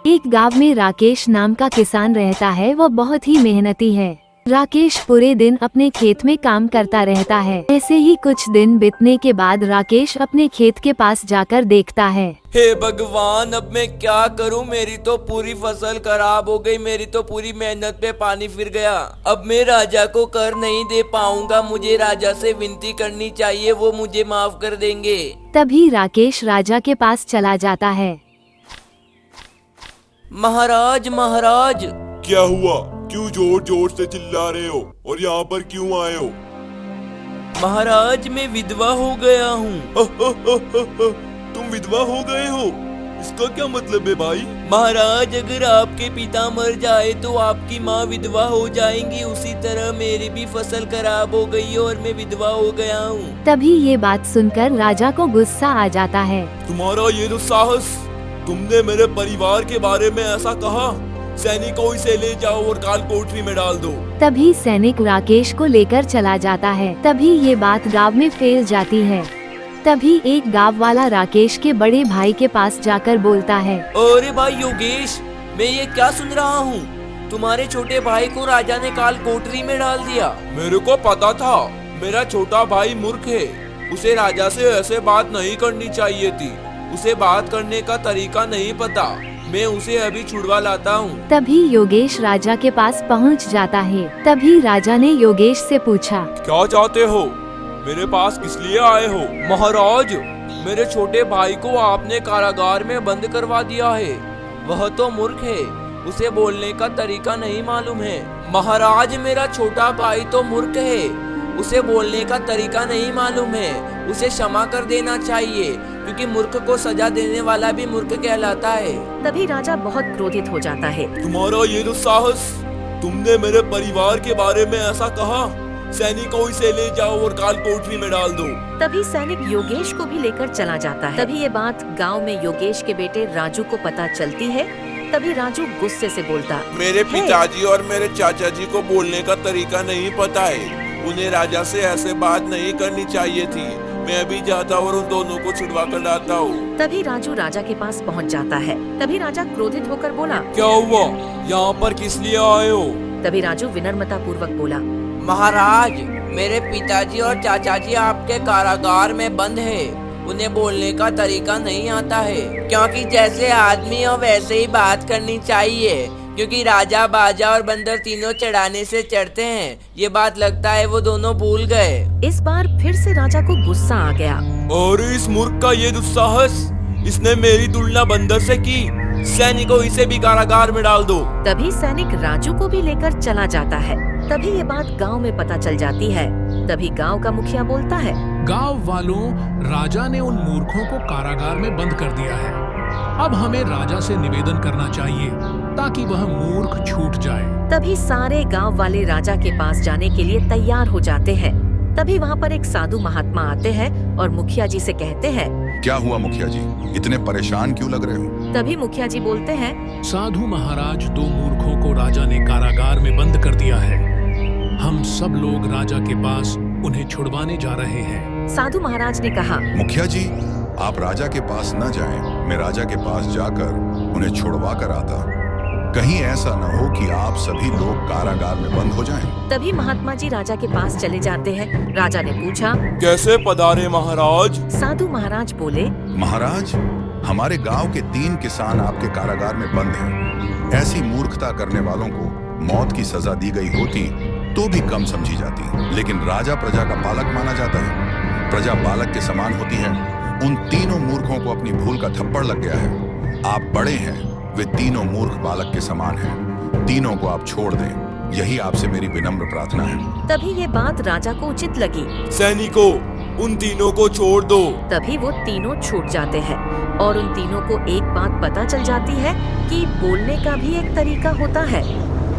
एक गांव में राकेश नाम का किसान रहता है। वह बहुत ही मेहनती है। राकेश पूरे दिन अपने खेत में काम करता रहता है। ऐसे ही कुछ दिन बीतने के बाद राकेश अपने खेत के पास जाकर देखता है। हे भगवान, अब मैं क्या करूं? मेरी तो पूरी फसल खराब हो गई। मेरी तो पूरी मेहनत पे पानी फिर गया। अब मैं राजा को कर नहीं दे पाऊंगा। मुझे राजा से विनती करनी चाहिए, वो मुझे माफ कर देंगे। तभी राकेश राजा के पास चला जाता है। महाराज, महाराज। क्या हुआ? क्यों जोर जोर से चिल्ला रहे हो और यहाँ पर क्यों आए हो? महाराज, मैं विधवा हो गया हूँ। तुम विधवा हो गए हो? इसका क्या मतलब है भाई? महाराज, अगर आपके पिता मर जाए तो आपकी माँ विधवा हो जाएंगी। उसी तरह मेरी भी फसल खराब हो गई और मैं विधवा हो गया हूँ। तभी ये बात सुनकर राजा को गुस्सा आ जाता है। तुम्हारा ये दुस्साहस! तुमने मेरे परिवार के बारे में ऐसा कहा? सैनिकों, इसे ले जाओ और काल कोठरी में डाल दो। तभी सैनिक राकेश को लेकर चला जाता है। तभी ये बात गांव में फैल जाती है। तभी एक गांव वाला राकेश के बड़े भाई के पास जाकर बोलता है, अरे भाई योगेश, मैं ये क्या सुन रहा हूँ? तुम्हारे छोटे भाई को राजा ने काल कोठरी में डाल दिया। मेरे को पता था। मेरा छोटा भाई मूर्ख है। उसे राजा से ऐसे बात नहीं करनी चाहिए थी। उसे बात करने का तरीका नहीं पता। मैं उसे अभी छुड़वा लाता हूँ। तभी योगेश राजा के पास पहुँच जाता है। तभी राजा ने योगेश से पूछा, क्या चाहते हो? मेरे पास किस लिए आए हो? महाराज, मेरे छोटे भाई को आपने कारागार में बंद करवा दिया है। वह तो मूर्ख है, उसे बोलने का तरीका नहीं मालूम है। महाराज, मेरा छोटा भाई तो मूर्ख है, उसे बोलने का तरीका नहीं मालूम है। उसे क्षमा कर देना चाहिए, क्योंकि मूर्ख को सजा देने वाला भी मूर्ख कहलाता है। तभी राजा बहुत क्रोधित हो जाता है। तुम्हारा ये दुस्साहस! तुमने मेरे परिवार के बारे में ऐसा कहा? सैनिकों, इसे ले जाओ और काल कोठरी में डाल दो। तभी सैनिक योगेश को भी लेकर चला जाता है। तभी ये बात गांव में योगेश के बेटे राजू को पता चलती है। तभी राजू गुस्से से बोलता, मेरे पिताजी और मेरे चाचा जी को बोलने का तरीका नहीं पता है। उन्हें राजा से ऐसे बात नहीं करनी चाहिए थी। मैं अभी जाता और उन दोनों को छुड़वा कर लाता हूँ। तभी राजू राजा के पास पहुंच जाता है। तभी राजा क्रोधित होकर बोला, क्या हुआ? यहाँ पर किस लिए आए हो? तभी राजू विनम्रता पूर्वक बोला, महाराज, मेरे पिताजी और चाचा जी आपके कारागार में बंद है। उन्हें बोलने का तरीका नहीं आता है, क्योंकि जैसे आदमी हो वैसे ही बात करनी चाहिए। क्योंकि राजा, बाजा और बंदर तीनों चढ़ाने से चढ़ते हैं। ये बात लगता है वो दोनों भूल गए। इस बार फिर से राजा को गुस्सा आ गया। और इस मूर्ख का ये दुस्साहस! इसने मेरी तुलना बंदर से की। सैनिकों, इसे भी कारागार में डाल दो। तभी सैनिक राजू को भी लेकर चला जाता है। तभी ये बात गांव में पता चल जाती है। तभी गांव का मुखिया बोलता है, गांव वालों, राजा ने उन मूर्खों को कारागार में बंद कर दिया है। अब हमें राजा से निवेदन करना चाहिए ताकि वह मूर्ख छूट जाए। तभी सारे गांव वाले राजा के पास जाने के लिए तैयार हो जाते हैं। तभी वहाँ पर एक साधु महात्मा आते हैं और मुखिया जी से कहते हैं, क्या हुआ मुखिया जी? इतने परेशान क्यों लग रहे हो? तभी मुखिया जी बोलते हैं, साधु महाराज, 2 मूर्खों को राजा ने कारागार में बंद कर दिया है। हम सब लोग राजा के पास उन्हें छुड़वाने जा रहे हैं। साधु महाराज ने कहा, मुखिया जी, आप राजा के पास न जाएं। मैं राजा के पास जाकर उन्हें छुड़वा कर आता। कहीं ऐसा न हो कि आप सभी लोग कारागार में बंद हो जाएं। तभी महात्मा जी राजा के पास चले जाते हैं। राजा ने पूछा, कैसे पधारे महाराज? साधु महाराज बोले, महाराज, हमारे गांव के 3 किसान आपके कारागार में बंद हैं। ऐसी मूर्खता करने वालों को मौत की सजा दी गई होती तो भी कम समझी जाती, लेकिन राजा प्रजा का पालक माना जाता है। प्रजा बालक के समान होती है। उन तीनों मूर्खों को अपनी भूल का थप्पड़ लग गया है। आप बड़े हैं, वे तीनों मूर्ख बालक के समान हैं। तीनों को आप छोड़ दें, यही आपसे मेरी विनम्र प्रार्थना है। तभी ये बात राजा को उचित लगी। सैनिकों, उन तीनों को छोड़ दो। तभी वो तीनों छूट जाते हैं और उन तीनों को एक बात पता चल जाती है कि बोलने का भी एक तरीका होता है।